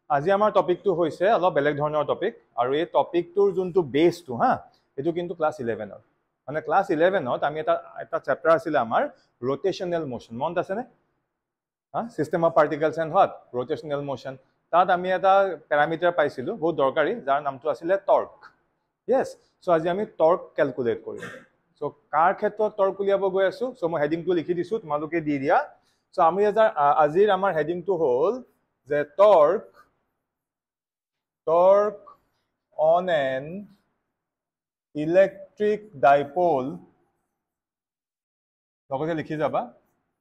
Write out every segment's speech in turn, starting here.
আজি আমাৰ টপিকটো হৈছে অলপ বেলেগ ধৰণৰ টপিক আৰু এই টপিকটোৰ যোনটো বেছটো হা এটো কিন্তু ক্লাস 11 ৰ মানে ক্লাস 11 ত আমি এটা চেপ্টাৰ আছিল আমাৰ rotational motion মনত আছে নে হা system of particles and what rotational motion তাত আমি এটা প্যাৰামিটাৰ পাইছিলো বহুত দৰকাৰী যাৰ নামটো আছিল টৰ্ক yes সো আজি আমি টৰ্ক ক্যালকুলেট কৰিম সো কাৰ ক্ষেত্ৰত টৰ্ক উলিয়াব গৈ আছো সো মই হেডিংটো লিখি দিছো তোমালোকে দি দিয়া সো আমি আজিৰ আমাৰ হেডিংটো হ'ল যে torque on an electric dipole লগতে লিখি যাবা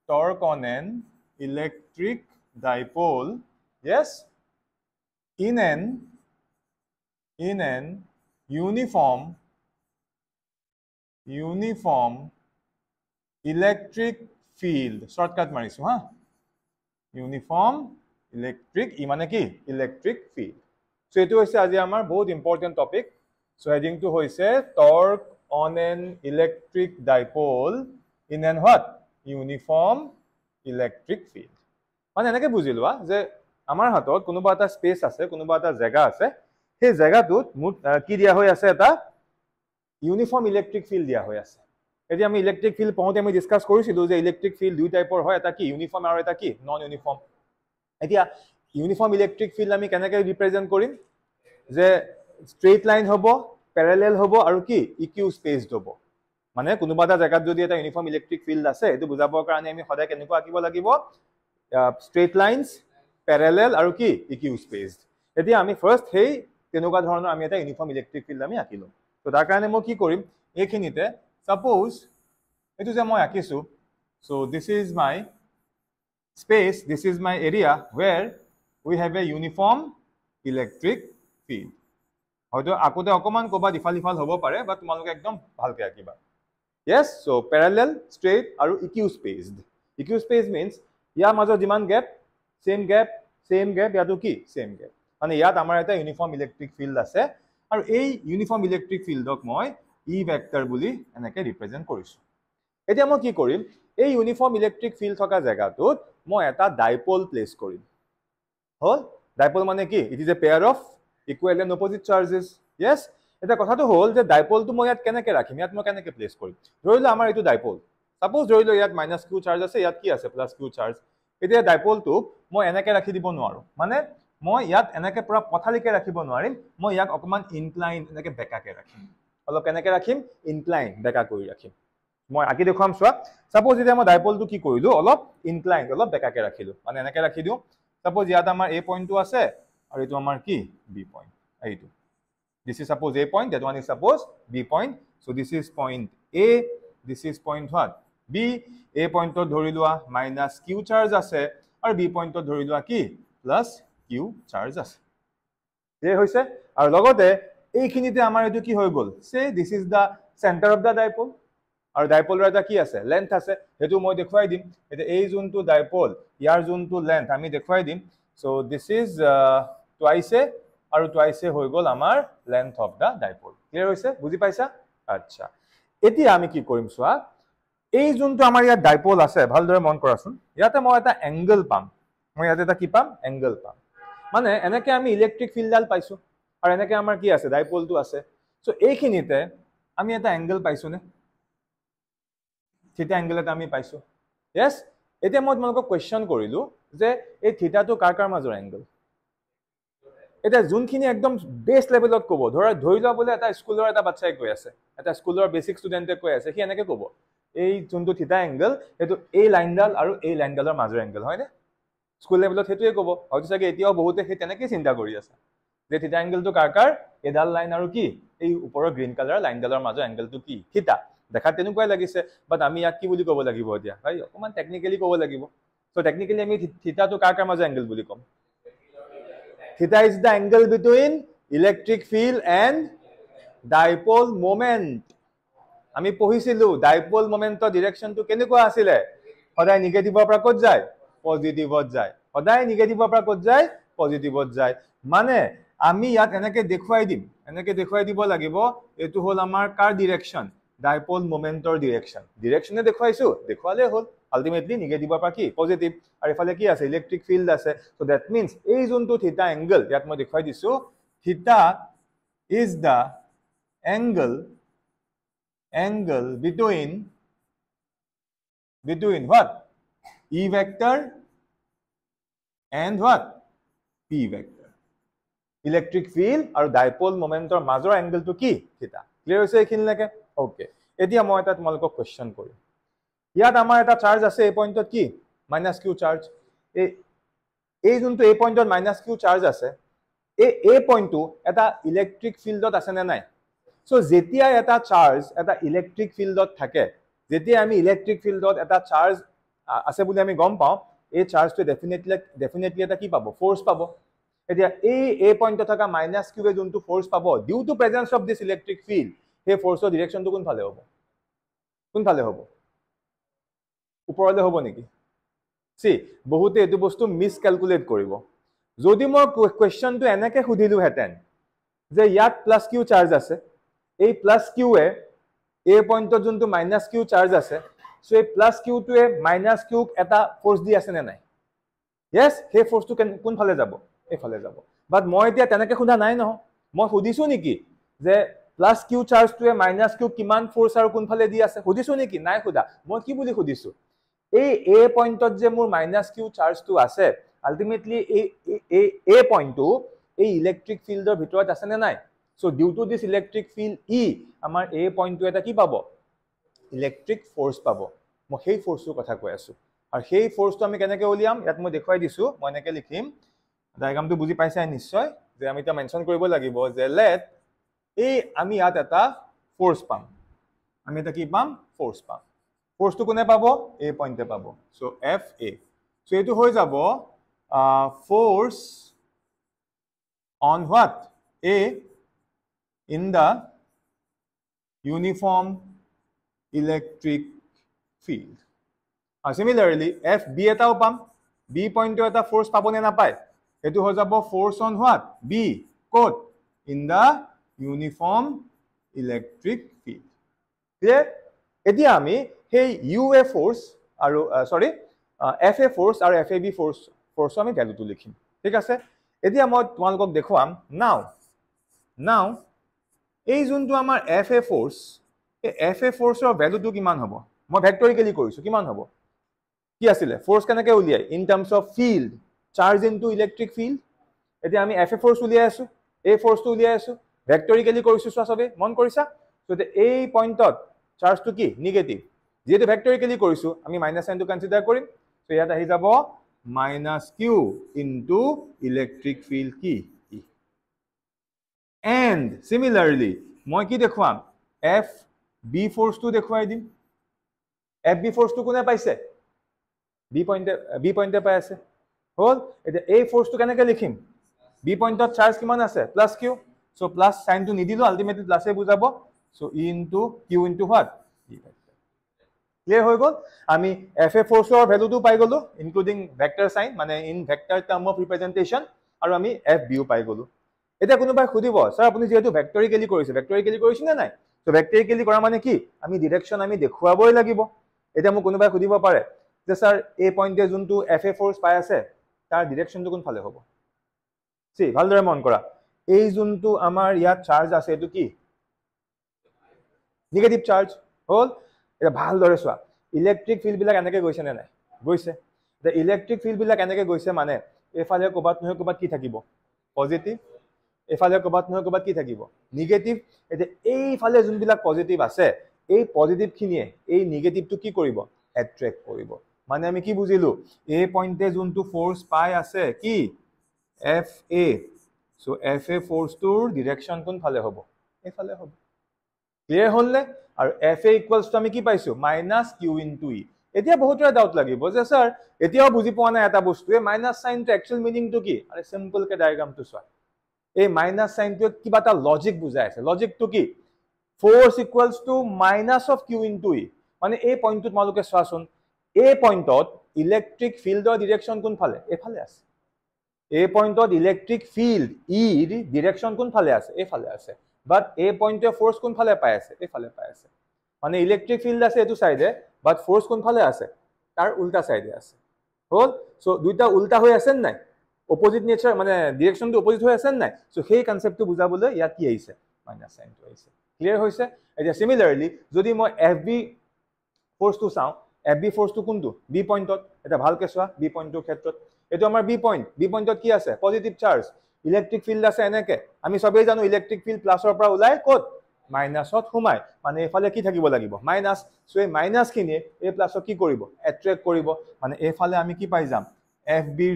torque on an electric dipole yes in an uniform electric field shortcut marisu ha uniform electric মানে কি electric field so etu hoise aji amar bahut important topic so heading to hoise torque on an electric dipole in an what uniform electric field মানে এনেকে বুজিলোৱা যে আমাৰ হাতত কোনোবা এটা space আছে কোনোবা এটা জায়গা আছে সেই জায়গাটোত কি দিয়া হৈ আছে এটা ইউনিফর্ম ইলেকট্রিক ফিল্ড দিয়া হৈ আছে এতি আমি ইলেকট্রিক ফিল্ড পঢ়োতে আমি ডিসকাস কৰিছিলো যে ইলেকট্ৰিক ফিল্ড দুই টাইপৰ হয় এটা কি ইউনিফৰ্ম আৰু এটা কি নন ইউনিফৰ্ম এতিয়া ইউনিফৰ্ম ইলেকট্ৰিক ফিল্ড আমি কেনেকৈ ৰিপ্ৰেজেন্ট কৰিম যে স্ট্ৰেইট লাইন হ'ব প্যাৰালেল হ'ব আৰু কি ইকিউ স্পেসড হ'ব মানে কোনোবা এটা জায়গাত যদি এটা ইউনিফর্ম ইলেকট্রিক ফিল্ড আছে এটো বুজাবৰ কাৰণে আমি সদায় কেনেকৈ আঁকিব লাগিব স্ট্ৰেইট লাইনস প্যাৰালেল আৰু কি ইকিউ স্পেসড এতিয়া আমি ফাৰ্স্ট হেই তেনেকুৱা ধৰণৰ আমি এটা ইউনিফৰ্ম ইলেকট্ৰিক ফিল্ড আমি আঁকিলো তো তাৰ কাৰণে মই কি কৰিম এইখিনিতে সাপোজ এটো যে মই আঁকিছো so this is my space this is my area where we have a uniform electric field হয়তো আকোতে অকমান কবা ডিফাল হ'ব পাৰে বা তোমালোকে একদম ভালকে আঁকিবা yes so parallel straight আৰু equispaced equispaced means ইয়াৰ মাজত যিমান গ্যাপ same gap ইয়াটো কি same gap মানে ইয়াত আমাৰ এটা ইউনিফৰ্ম ইলেকট্ৰিক ফিল্ড আছে আৰু এই ইউনিফৰ্ম ইলেকট্ৰিক ফিল্ডক মই ই ভেক্টৰ বুলি এনেকে ৰিপ্ৰেজেন্ট কৰিছো এতিয়া মই কি কৰিম এই ইউনিফৰ্ম ইলেকট্ৰিক ফিল্ড থকা জায়গাটোত মই এটা ডাইপোল প্লেস কৰিম হল ডাইপোল মানে কি it is a pair of equal and opposite charges yes এটা কথাটো হল যে ডাইপোলটো মই ইয়াত কেনেকৈ ৰাখিম ইয়াত মই কেনেকৈ প্লেস কৰিম ধৰিলো আমাৰ এইটো ডাইপোল সাপোজ ধৰিলো ইয়াত -q চাৰ্জ আছে ইয়াত কি আছে +q চাৰ্জ এতিয়া ডাইপোলটো মই এনেকৈ ৰাখি দিব নোৱাৰো মানে মই ইয়াত এনেকৈ পুৰা পথালিকে ৰাখিব নোৱাৰিম মই ইয়াক অকমান ইনক্লাইন এনেকৈ বেকাকে ৰাখিম অলপ কেনেকৈ ৰাখিম ইনক্লাইন বেকা কৰি ৰাখিম মই আকি দেখুৱাম চোৱা সাপোজ এতিয়া মই ডাইপোলটো কি কৰিলো অলপ ইনক্লাইন অলপ বেকাকে ৰাখিলো মানে এনেকৈ ৰাখি দিও সাপোজ ইয়াত আমাৰ a পইণ্টটো আছে আৰু এটো আমাৰ কি b পইণ্ট এইটো this is suppose a point that one is suppose b point so this is point a this is point what b a point to ধৰি লোৱা -q চাৰ্জ আছে আৰু b point to ধৰি লোৱা কি +q charge আছে এই হৈছে আৰু লগতে এইখিনিতে আমাৰ এটো কি হৈ গল say this is the center of the dipole আৰু ডাইপোলৰ এটা কি আছে লেন্থ আছে হেতু মই দেখুৱাই দিম এটা এই যোনটো ডাইপোল ইয়াৰ যোনটো লেন্থ আমি দেখুৱাই দিম so this is twice আৰু twice হৈ গল আমাৰ length of the dipole clear হৈছে বুজি পাইছা আচ্ছা এতিয়া আমি কি কৰিম চোৱা এই যোনটো আমাৰ ইয়াত ডাইপোল আছে ভালদৰে মন কৰাচোন ইয়াতে মই এটা এংগল পাম মই ইয়াতে এটা কি পাম এংগল পাম মানে এনেকৈ আমি ইলেকট্ৰিক ফিল্ডডাল পাইছো আৰু এনেকৈ আমাৰ কি আছে ডাইপোলটো আছে সো এইখিনিতে আমি এটা এংগল পাইছো নে থিটা এংগল এটা আমি পাইছো yes এতিয়া মই তোমালোকক কোৱেশ্চন কৰিলো যে এই থিটাটো কাৰ মাজৰ এংগল এটা যোনখিনি একদম বেস লেভেলত কব ধৰি লোৱা বলে এটা স্কুলৰ এটা বাচ্চাই কৈ আছে এটা স্কুলৰ বেসিক ষ্টুডেন্টে কৈ আছে কি এনেকৈ কব এই যোনটো থিটা এংগল এটো এই লাইনডাল আৰু এই লাইনডালৰ মাজৰ এংগল হয়নে স্কুল লেভেলত হেতুৱে কব হয়তো চাগে এতিয়াও বহুতে হে তেনেকৈ চিন্তা কৰি আছে যে থিটা এংগলটো কাৰ এডাল লাইন আৰু কি এই ওপৰৰ গ্ৰীন কালাৰ লাইনডালৰ মাজৰ এংগলটো কি থিটা দেখা তেনেকুৱাই লাগিছে বাট আমি ইয়াক কি বুলি ক'ব লাগিব এতিয়া ভাই অকমান টেকনিক্যালি ক'ব লাগিব সো টেকনিক্যালি আমি থিটাটো কাৰ মাজৰ এংগল বুলি ক'ম theta is the angle between electric field and dipole moment আমি পঢ়িছিলো dipole moment ৰ ডাইৰেকশনটো কেনেকুৱা আছিল সদায় নেগেটিভৰ পৰা ক'ত যায় পজিটিভত যায় সদায় নেগেটিভৰ পৰা ক'ত যায় পজিটিভত যায় মানে আমি ইয়াত এনেকৈ দেখুৱাই দিব লাগিব এটো হল আমাৰ কাৰ ডাইৰেকশন dipole moment ৰ ডাইৰেকশনে দেখুৱাইছো দেখুৱালে হল আলটিমেটলি নিগেটিভৰ পৰা কি পজিটিভ আৰু এফালে কি আছে ইলেক্ট্ৰিক ফিল্ড আছে সো দ্যাট মিন্স এই যোনটো থিটা এংগল ইয়াত মই দেখাই দিছো থিটা is the angle between what E vector and what P vector electric field আৰু dipole momentor মাজৰ angle to কি theta clear হৈছে এইখিনিলৈকে ওকে এতিয়া মই এটা তোমালোকক কোৱেশ্চন কৰিম ইয়াত আমাৰ এটা চাৰ্জ আছে এই পইণ্টত কি -q চাৰ্জ এই যোনটো এই পইণ্টত -q চাৰ্জ আছে এই পইণ্টটো এটা ইলেক্ট্ৰিক ফিল্ডত আছে নে নাই সো যেতিয়া এটা চাৰ্জ এটা ইলেক্ট্ৰিক ফিল্ডত থাকে যেতিয়া আমি ইলেক্ট্ৰিক ফিল্ডত এটা চাৰ্জ আছে বুলি আমি গম পাওঁ এই চাৰ্জটো ডেফিনেটলি এটা কি পাব ফোৰ্স পাব এতিয়া এই পইণ্টত থকা -q এ যোনটো ফোৰ্স পাব due to presence of this electric field সেই ফোৰ্সৰ ডিৰেকচনটো কোনফালে হ'ব ওপৰলৈ হ'ব নেকি সি বহুতে এটো বস্তু মিস ক্যালকুলেট কৰিব যদি মই কোৱেশ্চনটো এনেকে সুধিলো হেতেন যে ইয়াত +q চাৰ্জ আছে এই +q এ এই পইণ্টত যোনটো -q চাৰ্জ আছে সো এই +q টোৱে -q এটা ফোৰ্স দি আছে নে নাই yes সেই ফোৰ্সটো কোনফালে যাব এইফালে যাব বাট মই এতিয়া তেনেকে খুদা নাই ন মই সুধিছো নেকি যে +q চাৰ্জটোৱে -q কিমান ফোৰ্স আৰু কোনফালে দি আছে সুধিছো নেকি নাই খুদা মই কি বুলি সুধিছো এই পইণ্টত যে মোৰ -q চাৰ্জটো আছে আলটিমেটলি এই পইণ্টটো এই ইলেক্ট্ৰিক ফিল্ডৰ ভিতৰত আছে নে নাই so due to this electric field ই আমাৰ এই পইণ্টটো এটা কি পাব ইলেক্ট্ৰিক ফোৰ্স পাব মই সেই ফোৰ্সৰ কথা কৈ আছো আৰু সেই ফোৰ্সটো আমি কেনেকৈ উলিয়াম ইয়াত মই দেখুৱাই দিছো মই এনেকৈ লিখিম ডায়াগ্ৰামটো বুজি পাইছা নিশ্চয় যে আমি এটা মেনশন কৰিব লাগিব যে লেট আমি ইয়াত এটা ফোৰ্স পাম আমি এটা কি পাম ফোৰ্স পাম ফোৰ্সটো কোনে পাব এই পইণ্টে পাব সো FA সো এটো হৈ যাব force on what A in the uniform electric field similarly FB এটাও পাম B পইণ্টটো এটা ফোৰ্স পাবনে নাপায় এটো হৈ যাব force on what B code in the uniform electric field clear এতিয়া আমি সেই UA ফোৰ্স আৰু সৰি FA ফোৰ্স আৰু FAB ফোৰ্স আমি ভ্যালুটো লিখিম ঠিক আছে এতিয়া মই তোমালোকক দেখুৱাম নাও এই যোনটো আমাৰ FA ফোৰ্স এই FA ফোৰ্সৰ ভ্যালুটো কিমান হ'ব মই ভেক্টৰিকেলি কৰিছো কিমান হ'ব কি আছিল ফোৰ্স কেনেকৈ উলিয়াই in terms of field charge into electric field এতিয়া আমি FA ফোৰ্স উলিয়াই আছো এই ফোৰ্সটো উলিয়াই আছো ভেক্টৰিকেলি কৰিছো সবে মন কৰিছা সো এই পইণ্টত চাৰ্জটো কি নিগেটিভ যেহেতু ভেক্টৰিকেলি কৰিছো আমি মাইনাস সাইনটো কনসিডাৰ কৰিম সো ইয়াত আহি যাব -q into electric field কি E and similarly মই কি দেখুৱাম FB ফোৰ্সটো দেখুৱাই দিম FB ফোৰ্সটো কোনে পাইছে B পইণ্টে পাই আছে হল এতিয়া এই ফোৰ্সটো কেনেকৈ লিখিম B পইণ্টত চাৰ্জ কিমান আছে +q সো প্লাস সাইনটো নিদিলো আলটিমেটলি প্লাসে বুজাব so E into q into what clear হৈ গল আমি FA ফোৰ্সৰ ভ্যালুটো পাই গলো ইনক্লুডিং ভেক্টৰ সাইন মানে ইন ভেক্টৰ টাৰ্ম অফ ৰিপ্ৰেজেন্টেশন আৰু আমি FBও পাই গলো এটা কোনোবাই খুদিব স্যাৰ আপুনি যেহেতু ভেক্টৰিকেলি কৰিছে না নাই তো ভেক্টৰিকেলি কৰা মানে কি আমি ডাইৰেকশন আমি দেখুৱাবই লাগিব এটা মোক কোনোবাই খুদিব পাৰে যে স্যাৰ এই পইণ্টে যোনটো FA ফোৰ্স পাই আছে তাৰ ডাইৰেকশনটো কোন ফালে হ'ব সি ভালদৰে মন কৰা এই যোনটো আমাৰ ইয়াত চাৰ্জ আছে এটো কি নিগেটিভ চাৰ্জ হল এটা ভালদৰে চোৱা ইলেক্ট্ৰিক ফিল্ড বিলাক এনেকৈ গৈছে নে নাই গৈছে the electric field বিলাক এনেকৈ গৈছে মানে এফালে কবাত নহয় কবাত কি থাকিব পজিটিভ এফালে কবাত নহয় কবাত কি থাকিব নেগেটিভ এতে এইফালে যোনবিলাক পজিটিভ আছে এই পজিটিভ খিনিয়ে এই নেগেটিভটো কি কৰিব এট্ৰেক্ট কৰিব মানে আমি কি বুজিলো এই পইণ্টে যোনটো ফোৰ্স পাই আছে কি FA সো FA ফোৰ্সটোৰ ডিৰেকশন কোন ফালে হ'ব এফালে হ'ব ক্লিয়াৰ হলনে আৰু FA ইকুৱেলস টু আমি কি পাইছো -q into E এতিয়া বহুতৰে ডাউট লাগিব যে স্যাৰ এতিয়াও বুজি পোৱা নাই এটা বস্তুৱে মাইনাস সাইনটো একচুয়াল মিনিংটো কি আৰে সিম্পল কে ডায়াগ্ৰামটো চোৱা এই মাইনাস সাইনটো কিবা এটা লজিক বুজাই আছে লজিকটো কি force equals to -q into E মানে এই পইণ্টটো তোমালোকে চোৱাচোন এই পইণ্টত ইলেক্ট্ৰিক ফিল্ডৰ ডিৰেকশন কোন ফালে এফালে আছে এই পইণ্টত ইলেক্ট্ৰিক ফিল্ড ইৰ ডিৰেকশন কোন ফালে আছে এফালে আছে বাট এই পইণ্টে ফোৰ্স কোন ফালে পাই আছে এফালে পাই আছে মানে ইলেক্ট্ৰিক ফিল্ড আছে এটো সাইডে বাট ফোৰ্স কোন ফালে আছে তাৰ উল্টা সাইডে আছে হল সো দুইটা উল্টা হৈ আছে নাই opposite nature মানে direction to opposite হৈ আছে নাই সো সেই কনসেপ্টটো বুজাবলৈ ইয়াত কি আহিছে মাইনাস সাইনটো আহিছে ক্লিয়াৰ হৈছে এতিয়া সিমিলাৰলি যদি মই fb ফোৰ্স টু চাও fb ফোৰ্স টু কোনটো b পইণ্টত এটা ভালকে চোৱা b পইণ্টৰ ক্ষেত্ৰত এটো আমাৰ b পইণ্টত কি আছে পজিটিভ চাৰ্জ ইলেক্ট্ৰিক ফিল্ড আছে এনেকে আমি সবেই জানো ইলেক্ট্ৰিক ফিল্ড প্লাসৰ পৰা ওলাই ক'ত মাইনাসত সোমায় মানে এফালে কি থাকিব লাগিব মাইনাস সো এই মাইনাস খিনি এই প্লাসক কি কৰিব এট্ৰেক্ট কৰিব মানে এফালে আমি কি পাই যাম fb ৰ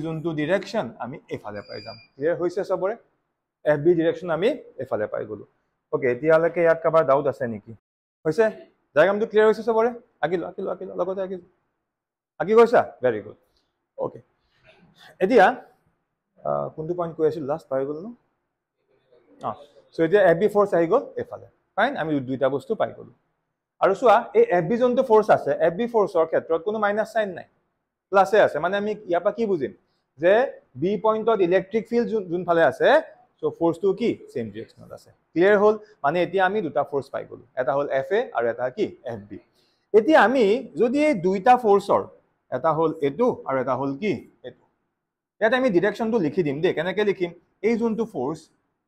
যোনটো ডিৰেকশন আমি এফালে পাই যাম ক্লিয়াৰ হৈছে সবৰে fb ডিৰেকশন আমি এফালে পাই গলো ওকে এতিয়ালৈকে ইয়াত কাবাৰ ডাউট আছে নেকি হৈছে ডায়াগ্ৰামটো ক্লিয়াৰ হৈছে সবৰে আকিলো লগতে আকি গৈছা ভেৰি গুড ওকে এতিয়া কোনটো পইণ্ট কৈ আছিল লাষ্ট পাই গলো ন সো এতিয়া fb ফোর্স আহি গল এফালে ফাইন আমি দুইটা বস্তু পাই গলো আৰু চোৱা এই fb যোনটো ফোৰ্স আছে fb ফোৰ্সৰ ক্ষেত্ৰত কোনো মাইনাস সাইন নাই প্লাসে আছে মানে আমি ইয়াপা কি বুজিম যে b পইণ্টত ইলেক্ট্ৰিক ফিল্ড যোনফালে আছে সো ফোৰ্সটো কি সেম ডিৰেকশনত আছে ক্লিয়াৰ হল মানে এতিয়া আমি দুটা ফোৰ্স পাই গলো এটা হল fa আৰু এটা কি fb এতিয়া আমি যদি এই দুইটা ফোৰ্সৰ এটা হল এটো আৰু এটা হল কি এটো ইয়াত আমি ডিৰেকশনটো লিখি দিম দে কেনেকৈ লিখিম এই যোনটো ফোৰ্স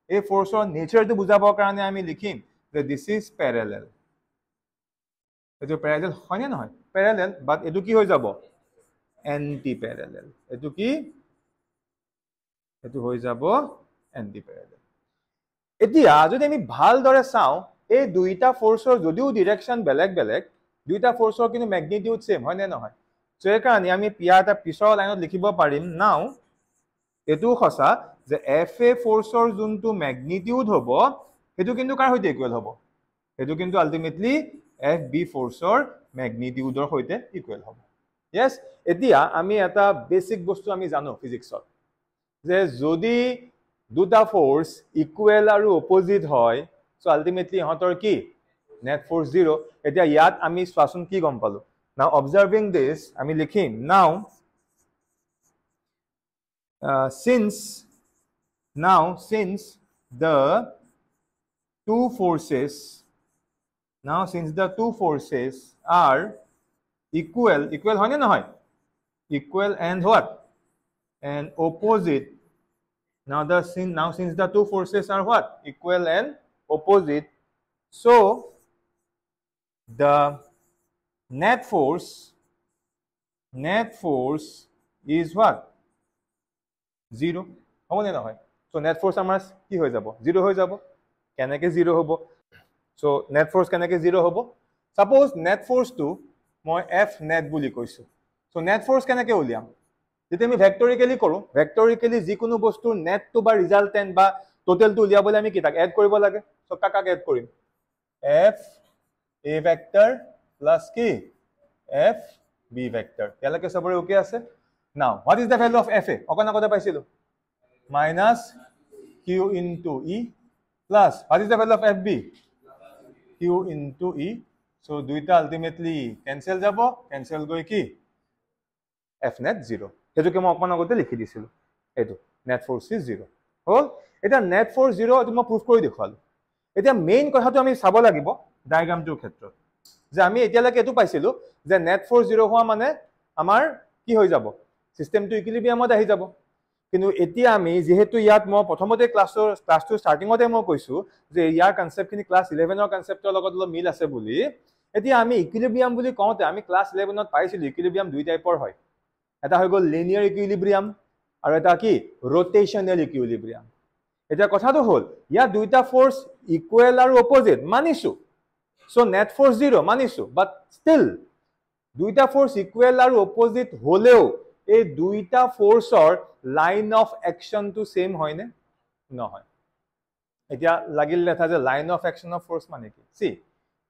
এই ফোৰ্সৰ নেচাৰটো বুজাবৰ কাৰণে আমি লিখিম যে দিস ইজ প্যারালাল এটো প্যারালাল হয় না নহয় প্যারালাল বাট এটো কি হৈ যাব এন্টি প্যারালাল এটো কি এটো হৈ যাব এন্টি প্যারালাল এতিয়া যদি আমি ভালদৰে চাও এই দুইটা ফোৰ্সৰ যদিও ডিৰেকশন বেলেগ দুইটা ফোৰ্সৰ কিন্তু ম্যাগনিটিউড সেম হয় না নহয় সো এই কাৰণে আমি পিয়া এটা পিছৰ লাইনত লিখিব পাৰিম নাও এটো খসা যে fa ফোৰ্সৰ যোনটো ম্যাগনিটিউড হ'ব এটো কিন্তু কাৰ হৈতে ইকুৱেল হ'ব এটো কিন্তু আলটিমেটলি fb ফোৰ্সৰ ম্যাগনিটিউডৰ হৈতে ইকুৱেল হ'ব yes এতিয়া আমি এটা বেসিক বস্তু আমি জানো ফিজিক্সত যে যদি দুটা ফোর্স ইকুৱেল আৰু অপোজিট হয় সো আলটিমেটলি হতৰ কি নেট ফোর্স 0 এতিয়া ইয়াত আমি স্বাচন কি গম পালো now observing this আমি লিখিম now since the two forces are equal হয় না নহয় equal and what and opposite now since the two forces are what equal and opposite so the net force is what 0 হ'ব নে নহয় so net force আমাৰ কি হৈ যাব 0 হৈ যাব কেনেকৈ 0 হ'ব সো নেট ফোর্স কেনেকৈ 0 হ'ব সাপোজ নেট ফোর্স টু মই f নেট বুলি কৈছো সো নেট ফোর্স কেনেকৈ উলিয়াম যদি আমি ভেক্টৰিকেলি কৰো ভেক্টৰিকেলি যিকোনো বস্তুৰ নেটটো বা ৰিজাল্টেন্ট বা টোটালটো উলিয়াবলৈ আমি কি তাক এড কৰিব লাগে সো কাক এড কৰিম f a ভেক্টৰ প্লাস কি f b ভেক্টৰ ইয়ালৈকে সবৰে ওকে আছে now what is the value of fa অকন আগতে পাইছিলো minus q into e plus what is the value of fb q into e so দুইটা ultimately cancel যাব cancel গৈ কি f net 0 এটোকে মই অকন আগতে লিখি দিছিলো এটো net force is 0 হল এটা net force 0 এটো মই প্রুফ কৰি দেখালো এতিয়া মেইন কথাটো আমি চাব লাগিব ডায়াগ্ৰামটোৰ ক্ষেত্ৰত যে আমি এতিয়ালৈকে এটো পাইছিলো যে net force 0 হোৱা মানে আমাৰ কি হৈ যাব সিস্টেমটো ইকুইলিব্ৰিয়ামত আহি যাব কিন্তু এতিয়া আমি যেহেতু ইয়াত মই প্ৰথমতে ক্লাছটো স্টাৰ্টিংতে মই কৈছো যে ইয়াৰ কনসেপ্টখিনি ক্লাছ 11 ৰ কনসেপ্টৰ লগত অলপ মিল আছে বুলি এতিয়া আমি ইকুইলিব্ৰিয়াম বুলি কওঁতে আমি ক্লাছ 11 ত পাইছিলো ইকুইলিব্ৰিয়াম দুই টাইপৰ হয় এটা হৈ গল লিনিয়াৰ ইকুইলিব্ৰিয়াম আৰু এটা কি ৰোটেশনাল ইকুইলিব্ৰিয়াম এটা কথাটো হল ইয়াৰ দুইটা ফোৰ্স ইকুৱেল আৰু অপোজিট মানিছো সো নেট ফোৰ্স 0 মানিছো বাট স্টিল দুইটা ফোৰ্স ইকুৱেল আৰু অপোজিট হলেও এই দুইটা ফোৰ্সৰ লাইন অফ অ্যাকশন টু সেম হয় না নহয় এতিয়া লাগিল লেখা যে line of action of force মানে কি সি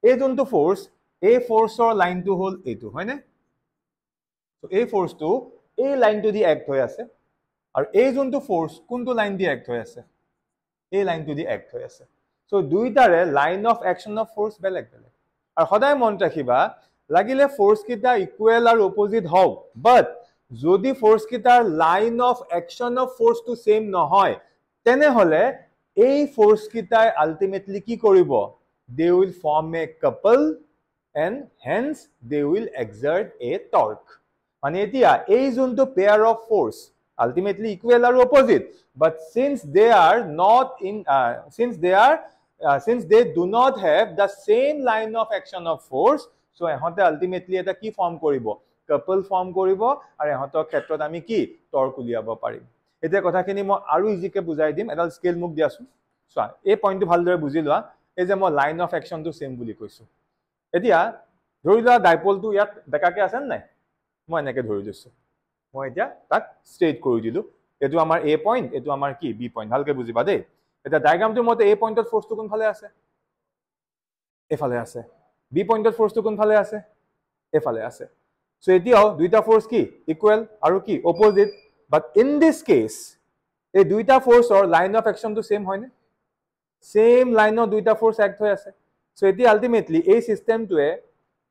এই যোনটো ফোর্স এই ফোৰ্সৰ লাইনটো হল এইটো হয় না তো এই ফোৰ্সটো এই লাইনটো দি অ্যাক্ট হৈ আছে আৰু এই যোনটো ফোর্স কোনটো লাইন দি অ্যাক্ট হৈ আছে এই লাইনটো দি অ্যাক্ট হৈ আছে সো দুইটাৰে line of action of force বেলেগ আৰু সদায় মন ৰাখিবা লাগিলে ফোৰ্স কিটা ইকুৱেল আৰু অপোজিট হওক বাট যদি ফোৰ্স কিটাৰ line of action of force টু সেম নহয় তেনে হলে এই ফোর্স কিটাই আলটিমেটলি কি কৰিব they will form a couple and hence they will exert a torque. মানে এতিয়া এই যোনটো pair of force ultimately equal or opposite, but since they are not in since they do not have the same line of action of force, so এহতে ultimately এটা কি form কৰিব, couple form কৰিব আৰু এহতৰ ক্ষেত্ৰত আমি কি torque উলিয়াব পাৰিম। এতিয়া কথাখিনি মই আৰু ইজিকে বুজাই দিম, এডাল স্কেল মুক দিয়াছো। চোৱা এই পইণ্টটো ভালদৰে বুজি লোৱা, এই যে মই লাইন অফ একশনটো সেম বুলি কৈছো। এতিয়া ধৰি লোৱা ডাইপলটো ইয়াত বেকাকে আছে নাই, মই এনেকে ধৰি লৈছো, মই এতিয়া তাক ষ্ট্ৰেইট কৰি দিলো। এইটো আমাৰ এ পইণ্ট, এইটো আমাৰ কি বি পইণ্ট, ভালকে বুজিবা দেই। এতিয়া ডায়াগ্ৰামটোৰ মতে এ পইণ্টত ফোৰ্সটো কোনফালে আছে, এফালে আছে। বি পইণ্টত ফোৰ্সটো কোনফালে আছে, এফালে আছে। সো এতিয়াও দুইটা ফোৰ্স কি ইকুয়াল আৰু কি opposite, but in this case এই দুইটা ফোৰ্সৰ লাইন অফ একশনটো সেম হয়নে, সেম লাইনত দুইটা ফোৰ্স এক্ট হৈ আছে। সো এতিয়া আলটিমেটলি এই সিস্টেমটোৱে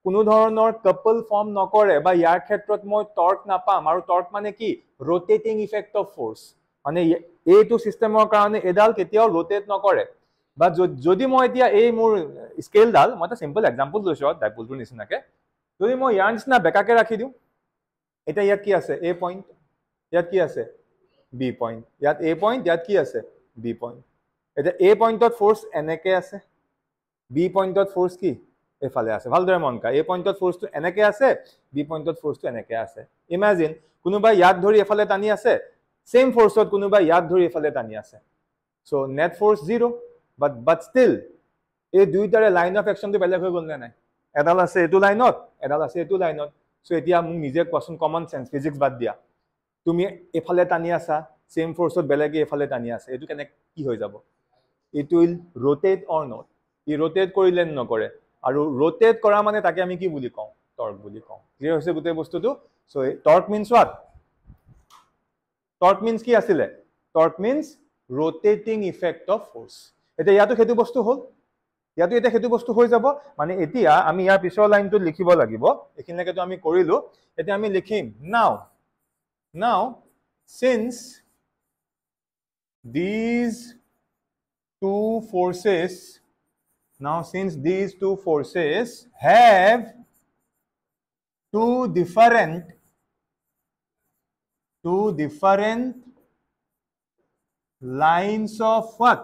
কোনো ধৰণৰ কাপল ফৰ্ম নকৰে, বা ইয়াৰ ক্ষেত্ৰত মই টৰ্ক নাপাম। আৰু টৰ্ক মানে কি ৰোটেটিং ইফেক্ট অফ ফোৰ্স, মানে এইটো সিস্টেমৰ কাৰণে এডাল কেতিয়াও ৰোটেট নকৰে। বা যদি মই এতিয়া এই মোৰ স্কেলডাল, মই এটা সিম্পল এক্সাম্পল লৈছো ডাইপলটোৰ নিচিনাকে, যদি মই ইয়াৰ নিচিনা বেকাকে ৰাখি দিওঁ, এতিয়া ইয়াত কি আছে এ পইণ্ট, ইয়াত কি আছে বি পইণ্ট, ইয়াত এ পইণ্ট, ইয়াত কি আছে বি পইণ্ট। এতিয়া এ পইণ্টত ফোর্স এনেকে আছে, বি পইণ্টত ফোর্স কি এফালে আছে। ভালদৰে মন কৰা, এ পইণ্টত ফোৰ্সটো এনেকে আছে, বি পইণ্টত ফোৰ্সটো এনেকে আছে। ইমাজিন কোনোবাই ইয়াত ধৰি এফালে টানি আছে, সেম ফোৰ্সত কোনোবাই ইয়াত ধৰি এফালে টানি আছে। সো নেট ফোৰ্স 0, বাট স্টিল এই দুইটাৰে লাইন অফ একশনটো বেলেগ হৈ গ'ল নে নাই, এডাল আছে এইটো লাইনত, এডাল আছে এইটো লাইনত। সো এতিয়া মোক নিজে কোৱাচোন, কমন সেন্স ফিজিক্স বাদ দিয়া, তুমি এফালে টানি আছা, সেম ফোর্সত বেলেগে এফালে টানি আছে, এইটো কেনে কি হৈ যাব, it will rotate or not, E rotate কৰিলে নকৰে। আৰু ৰোটেট কৰা মানে তাকে আমি কি বুলি কওঁ, টৰ্ক বুলি কওঁ। ক্লিয়াৰ হৈছে গোটেই বস্তুটো। So torque means what, torque means কি আছিলে, torque means rotating effect of force. এতিয়া ইয়াতো সেইটো বস্তু হ'ল, ইয়াতো এতিয়া সেইটো বস্তু হৈ যাব। মানে এতিয়া আমি ইয়াৰ পিছৰ লাইনটো লিখিব লাগিব, এইখিনিলৈকেতো আমি কৰিলো। এতিয়া আমি লিখিম now since these two forces have two different lines of what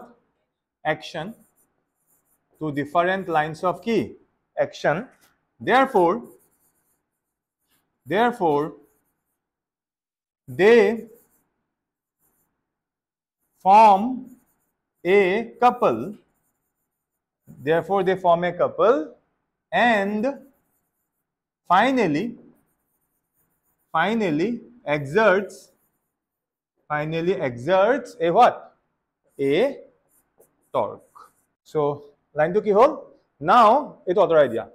action, two different lines of key action, therefore they form a couple, and finally exerts a what, a torque. So line to ki hol, now eto otorai dia,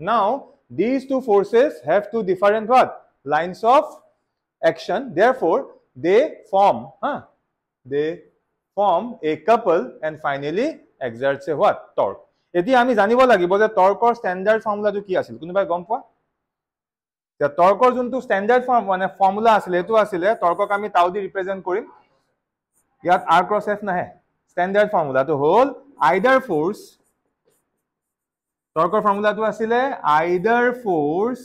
now these two forces have two different what lines of action, therefore they form a couple and finally exerts a what torque. এতিয়া আমি জানিব লাগিব যে টৰ্কৰ standard ফৰ্মুলাটো কি আছিল, কোনোবাই গম পোৱা? যে টৰ্কৰ যোনটো স্ট্যান্ডাৰ্ড ফৰ্ম মানে ফৰ্মুলা আছিল, এটো আছিল টৰ্কক আমি টাউ দি ৰিপ্ৰেজেন্ট কৰিম, ইয়াত r ক্ৰস f নাহে। স্ট্যান্ডাৰ্ড ফৰ্মুলাটো হল আইদাৰ ফোৰ্স, টৰ্কৰ ফৰ্মুলাটো আছিল আইদাৰ ফোৰ্স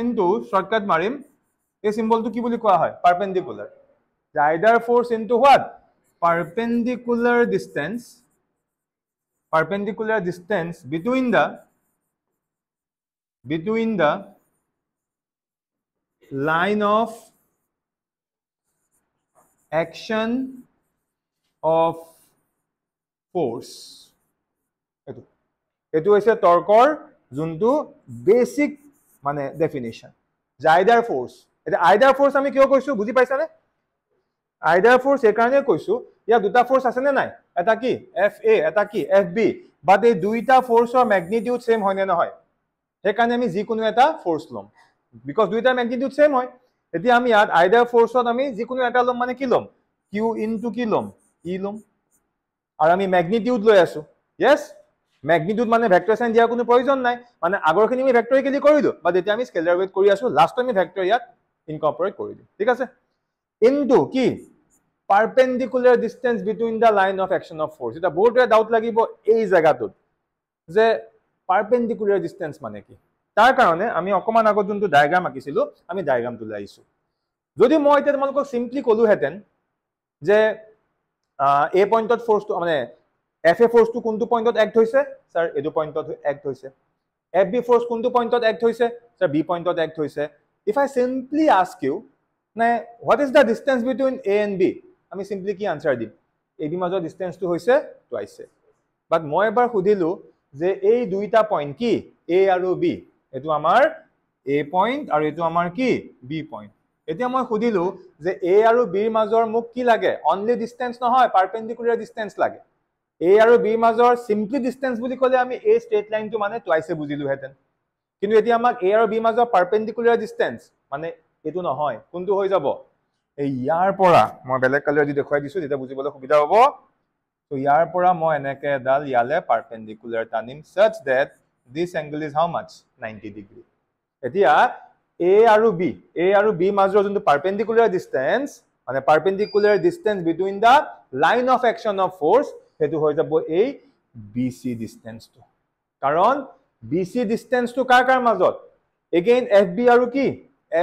ইনটু শৰ্টকাট মাৰিম, এই সিম্বলটো কি বুলি কোৱা হয়, perpendicular. Either force into what, perpendicular distance between the line of action of force. এটো হৈছে টৰ্কৰ যোনটো বেসিক মানে ডেফিনিশন, যে আইদাৰ ফোৰ্স। এটা আইদাৰ ফোৰ্স আমি কিয় কৈছো বুজি পাইছানে? আইদাৰ ফোৰ্স এই কাৰণে কৈছো, ইয়াৰ দুটা ফোর্স আছে নে নাই, এটা কি FA, এটা কি FB, বাট এই দুইটা ফোৰ্সৰ ম্যাগনিটিউড সেম হয় নে নহয়, সেই কাৰণে আমি যিকোনো এটা ফোর্স লম, বিকজ দুইটা ম্যাগনিটিউড সেম হয়। এতিয়া আমি ইয়াত আইদার ফোর্সত আমি যিকোনো এটা লম, মানে কি লম, Q ইনটু কি লম, E লম। আৰু আমি ম্যাগনিটিউড লৈ আছো, ইয়েস ম্যাগনিটিউড মানে ভেক্টৰ সাইন দিয়াৰ কোনো প্ৰয়োজন নাই, মানে আগৰখিনি আমি ভেক্টৰিকেলি কৰিলো, বাট এতিয়া আমি স্কেলাৰ ৱেট কৰি আছো, লাস্ট আমি ভেক্টৰ ইয়াত ইনকৰ্পোৰেট কৰি দিম, ঠিক আছে। ইনটু কি perpendicular distance between the line of action of force. এটা বহুতৰে ডাউট লাগিব এই জায়গাটোত যে perpendicular distance মানে কি তাৰ কাৰণে আমি অকমান আগত যোনটো ডায়াগ্ৰাম আঁকিছিলো আমি ডায়াগ্ৰামটো লৈ আহিছো যদি মই এতিয়া তোমালোকক সিম্পলি কলো হেতেন যে এ পইণ্টত ফোর্সটো মানে এফ এ ফোর্সটো কোনটো পইণ্টত এক্ট হৈছে স্যার এটো পইণ্টত এক্ট হৈছে এফ বি ফোর্স কোনটো পইণ্টত এক্ট হৈছে স্যার বি পইণ্টত এক্ট হৈছে if I simply ask you না what is the distance between A and B আমি সিম্পলি কি আনসার দিম এ বি মাজৰ ডিসটেন্সটো হৈছে টুৱাইছে বাট মই এবাৰ সুধিলো যে এই দুইটা পইণ্ট কি এ আৰু বি এটো আমাৰ এ পইণ্ট আৰু এটো আমাৰ কি বি পইণ্ট এতিয়া মই সুধিলো যে এ আৰু বি মাজৰ মোক কি লাগে অনলি ডিসটেন্স নহয় পাৰপেন্ডিকুলাৰ ডিসটেন্স লাগে এ আৰু বি মাজৰ সিম্পলি ডিসটেন্স বুলি কলে আমি এই স্ট্ৰেট লাইনটো মানে টুৱাইছে বুজিলো হেতেন কিন্তু এতিয়া আমাক এ আৰু বি মাজৰ পাৰপেন্ডিকুলাৰ ডিসটেন্স মানে এটো নহয় কোনটো হৈ যাব এই ইয়াৰ পৰা মই বেলেগ কালাৰ দি দেখাই দিছো যেটা বুজিবলৈ সুবিধা হ'ব তো ইয়াৰ পৰা মই এনেকে এডাল ইয়ালে perpendicular টানিম such that this angle is how much 90 degree এতিয়া A আৰু B মাজৰ যোনটো পারপেন্ডিকুলার ডিসটেন্স মানে perpendicular distance between the line of action of force হেতু হৈ যাব এই BC ডিসটেন্সটো কাৰণ BC ডিসটেন্সটো কাৰ মাজত এগেইন FB আৰু কি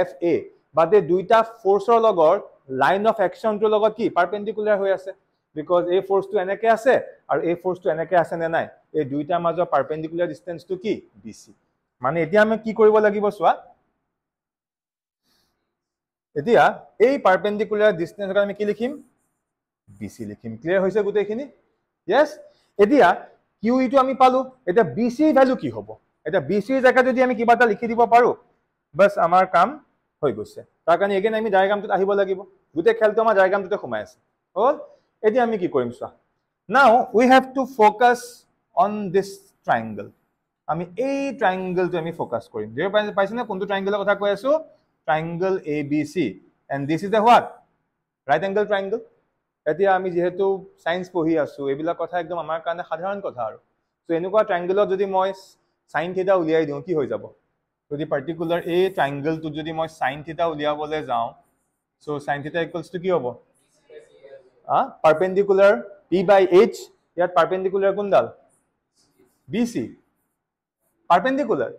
FA বাদে দুইটা ফোৰ্সৰ লগৰ লাইন অফ অ্যাকশনটোৰ লগত কি পাৰপেন্ডিকুলাৰ হৈ আছে বিকজ এই ফোৰ্সটো এনেকে আছে আৰু এই ফোৰ্সটো এনেকে আছে নে নাই এই দুইটাৰ মাজৰ পাৰপেন্ডিকুলাৰ ডিসটেন্সটো কি BC মানে এতিয়া আমি কি কৰিব লাগিব চোৱা এতিয়া এই পারপেন্ডিকুলার ডিসটেন্স আমি কি লিখিম BC লিখিম ক্লিয়ার হৈছে গুটেখিনি यस এতিয়া QE টো আমি পালো এটা BC ভ্যালু কি হ'ব এটা BC এর জায়গা যদি আমি কিবাটা লিখি দিব পাৰো বাস আমাৰ কাম হৈ গৈছে তাৰ কাৰণে এগেইন আমি ডায়াগ্ৰামটোত আহিব লাগিব গুটে খেলটো আমাৰ ডায়াগ্ৰামটোতে সোমাই আছে হল এতিয়া আমি কি কৰিম চোৱা now we have to focus on this ট্ৰায়াঙ্গল আমি এই ট্ৰায়াঙ্গলটো আমি ফোকাস কৰিম যে পাইছে না কোনটো ট্ৰায়াঙ্গলৰ কথা কৈ আছো triangle ABC and this is the what right angle triangle এতিয়া আমি যেহেতু সায়েন্স পঢ়ি আছো এবিলা কথা একদম আমাৰ কাৰণে সাধাৰণ কথা আৰু সো এনেকুৱা ট্রায়াঙ্গলত যদি মই sin থিটা উলিয়াই দিও কি হৈ যাব যদি পার্টিকুলার এই ট্রায়াঙ্গলটো যদি মই sin থিটা উলিয়াবলৈ যাও সো sin থিটা ইকুয়ালস টু কি হ'ব পারপেন্ডিকুলার P/H ইয়াত পারপেন্ডিকুলার কোনডাল BC পারপেন্ডিকুলার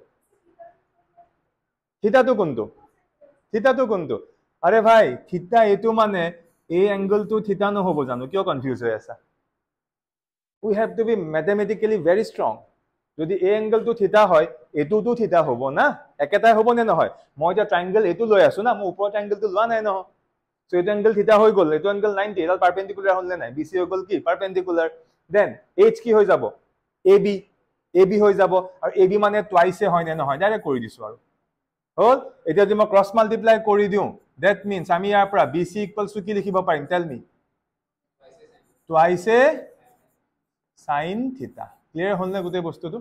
থিটাটো কোনটো থিটাটো কোনটো আরে ভাই থিটা এটো মানে এই অ্যাঙ্গেলটো থিটা নহব জানো কিয় কনফিউজ হৈ আছে we have to be mathematically very strong যদি এই অ্যাঙ্গেলটো থিটা হয় এটোটো থিটা হ'ব না একেটাই হ'ব নে নহয় মই এটা ট্রায়াঙ্গল এটো লৈ আছো না মই ওপৰৰ ট্ৰায়াঙ্গলটো লোৱা নাই নহয় সো এটো অ্যাঙ্গেল থিটা হৈ গল এটো অ্যাঙ্গেল 90 এডাল পারপেন্ডিকুলার হল নাই BC হৈ গল কি পারপেন্ডিকুলার দেন H কি হৈ যাব AB হৈ যাব আৰু AB মানে টুৱাইছে হয় নে নহয় ডাইৰেক্ট কৰি দিছো আৰু হল এতিয়া যদি মই ক্ৰস মাল্টিপ্লাই কৰি দিও দ্যাট মিন্স আমি ইয়াৰ পৰা BC ইকুয়ালস টু কি লিখিব পাৰিম টেল মি টুৱাইছে sin থিটা ক্লিয়াৰ হল না গুটে বস্তুটো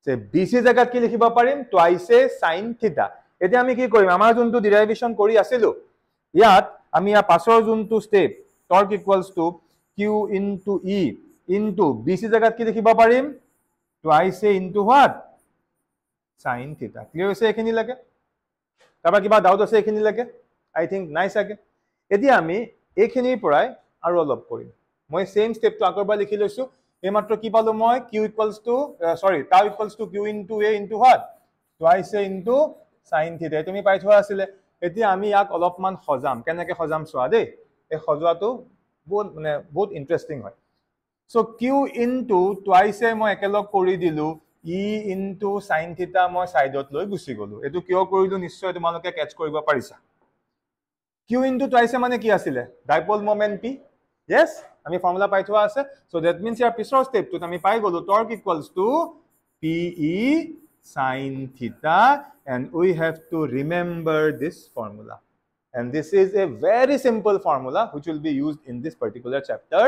যে BC জায়গাত কি লিখিব পাৰিম টুৱাইছে sin থিটা এতিয়া আমি কি কৰিম আমাৰ যোনটো ডেৰিভেশন কৰি আছিলো ইয়াত আমি ইয়া পাছৰ যোনটো step torque equals to Q into E into BC জায়গাত কি লিখিব পাৰিম টুৱাইছে into what sin থিটা ক্লিয়ার হৈছে এখিনি লাগে কাবা কিবা ডাউট আছে এখিনি লাগে আই থিংক নাইস আগে এতিয়া আমি এখিনিৰ পৰাই আৰু অলপ কৰিম মই সেম স্টেপটো আকৰবা লিখি লৈছো এই মাত্ৰ কি পালো মই Q ইকুয়ালস টু সৰি tau equals to Q into A into what টুৱাইছে into sin থিটা তুমি পাই থোৱা আছিল এতিয়া আমি ইয়াক অলপমান খজাম কেনেকৈ খজাম চোৱা দেই এই খজোৱাটো বহুত ইন্টাৰেস্টিং হয় সো Q into টুৱাইছে মই একেলগ কৰি দিলো E into sin থিটা মই সাইডত লৈ গুছি গলো এটো কিয় কৰিলো নিশ্চয় তোমালোকে ক্যাচ কৰিব পাৰিছা Q into টুৱাইছে মানে কি আছিল ডাইপোল মোমেন্ট P yes আমি ফৰ্মুলা পাই থোৱা আছে সো দ্যাট মিন্স ইয়াৰ পিছৰ স্টেপটো আমি পাই গলো torque equals to PE sin theta and we have to remember this formula and this is a very simple formula which will be used in this particular chapter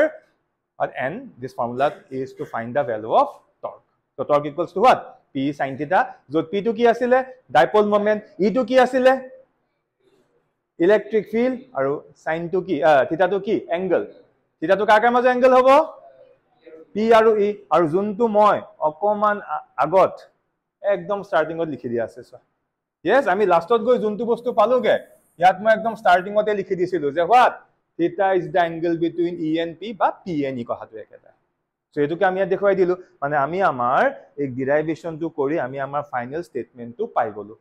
and this formula is to find the value of torque so torque equals to what P sin theta jot P to ki asile dipole moment E to ki asile electric field aru sin to ki theta to ki angle theta to kakar majo angle hobo P aru E aru juntu moi okoman agot একদম স্টার্টিংত লিখি দিয়া আছে so yes আমি লাস্টত গৈ যোনটো বস্তু পালোগে ইয়াত মই একদম স্টার্টিংতে লিখি দিছিলো যে what theta is the angle between E and P বা P and E কথাটো একেটা সো এটোকে আমি দেখুৱাই দিলো মানে আমি আমাৰ এক ডেৰিভেশনটো কৰি আমি আমাৰ ফাইনাল স্টেটমেন্টটো পাই গলো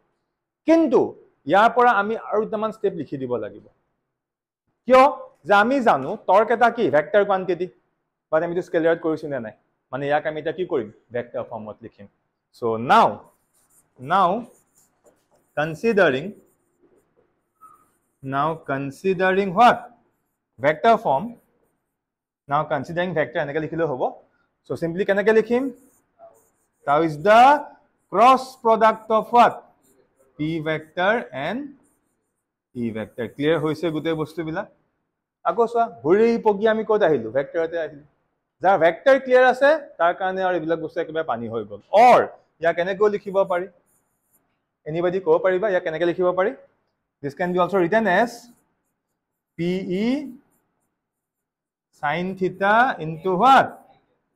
কিন্তু ইয়াৰ পৰা আমি আৰু দুটামান স্টেপ লিখি দিব লাগিব কিয় যে আমি জানো টৰ্ক এটা কি ভেক্টৰ কোৱান্টিটি বাট আমি তো স্কেলাৰত কৰিছো নে নাই মানে ইয়াক আমি এটা কি কৰিম ভেক্টৰ ফৰ্মত লিখিম so now considering what vector form now considering vector enake likhilo hobo so simply kenake likhim tau is the cross product of what p vector and e vector clear hoise gute bostu bila ago swa huri pogi ami kod ahilu vector ate ahilu jar vector clear ase tar karone ar ebilak bostu ekebe pani hoi gol or ya kenake likhibo pari anybody ko pariba ya kenake likhibo pari this can be also written as PE sin theta into what?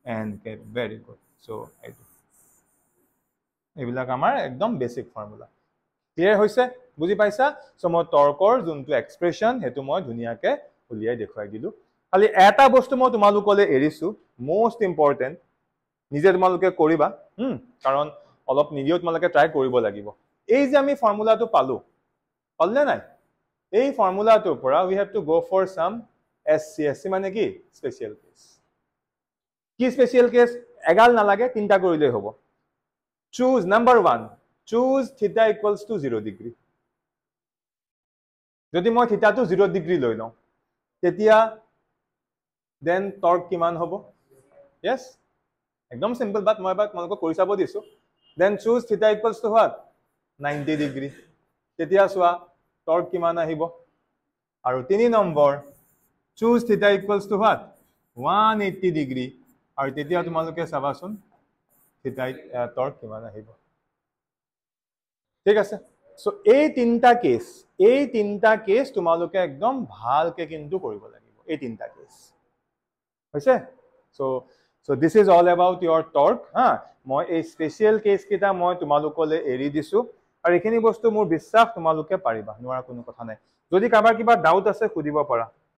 And okay, very good. So, I do. Ebilak amar ekdom basic formula. Clear hoise? Buji paisa? So, moi torkor juntu expression hetu moi dhuniyake uliyai dekhuai dilu. Khali eta bostu moi tumalukole erisu most important nije tumaluke koriba karon olop nidio tumaluke try koribo lagibo. Ei je ami formula to palu পালে নাই এই ফৰ্মুলাটোৰ পৰা we have to go for some SC মানে কি special case কি special case এগাল না লাগে তিনটা কৰিলে হ'ব choose number 1 choose theta equals to 0 degree যদি মই theta to 0 degree লৈ লওঁ তেতিয়া then torque কিমান হ'ব yes একদম সিম্পল বাট মই বাট তোমালোকক কৰি চাব দিছো then choose theta equals to what 90 degree তেতিয়া সোয়া টর্ক কিমান আহিব আৰু 3 number choose theta equals to what 180 degree আৰু তেতিয়া তোমালোকে চাবাচোন theta টর্ক কিমান আহিব ঠিক আছে সো এই তিনটা কেস তোমালোকে একদম ভালকে কিন্তু কৰিব লাগিব এই তিনটা কেস হৈছে so this is all about your torque ha মই এই স্পেশাল কেস কিটা মই তোমালোকলে এৰি দিছো আৰু এখিনি বস্তু মোৰ বিশ্বাস তোমালোকে পাৰিবা নোৱাৰ কোনো কথা নাই যদি কাবাৰ কিবা ডাউট আছে খুদিব পাৰা